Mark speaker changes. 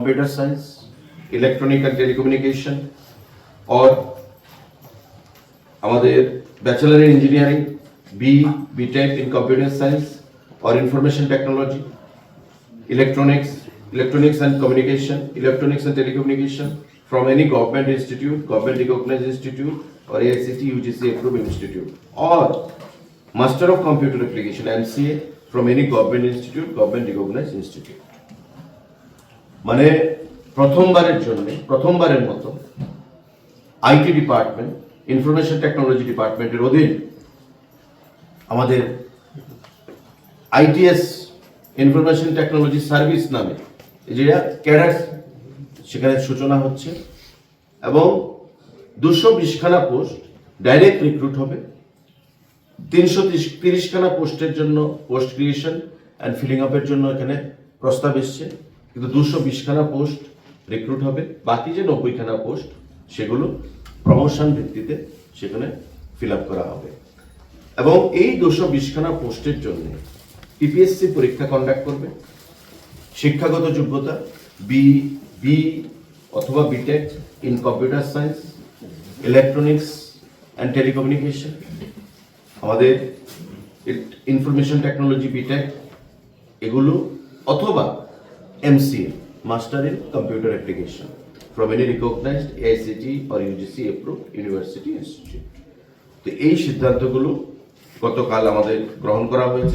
Speaker 1: computer science, electronic and telecommunication, और हमारे bachelor in engineering, B.Tech in computer science or information technology, electronics and communication, electronics and telecommunication from any government institute, government recognized institute or AICTE UGC approved institute, or Master of Computer Application MCA from any government institute, government recognized institute. মানে প্রথমবারের মতো IT department, information technology ডিপার্টমেন্টের অধীন আমাদের ITS information technology service নামে যেটা cadre সেখানে সূচনা হচ্ছে এবং 220 খানা পোস্ট ডাইরেক্ট রিক্রুট হবে। 330 খানা পোস্টের জন্য পোস্ট ক্রিয়েশন অ্যান্ড ফিলিং আপের জন্য এখানে প্রস্তাব এসছে, কিন্তু 220 খানা পোস্ট রিক্রুট হবে। বাকি যে 90 খানা পোস্ট সেগুলো প্রমোশন ভিত্তিতে সেখানে ফিল আপ করা হবে এবং এই 220 খানা পোস্টের জন্য টিপিএসসি পরীক্ষা কন্ডাক্ট করবে। শিক্ষাগত যোগ্যতা বি অথবা BTech in computer science, electronics and telecommunication, আমাদের ইনফরমেশন টেকনোলজি বিটেক এগুলো, অথবা MCA master in computer application from any recognised AICTE or UGC approved university institute. তো এই সিদ্ধান্তগুলো গতকাল আমাদের গ্রহণ করা হয়েছে।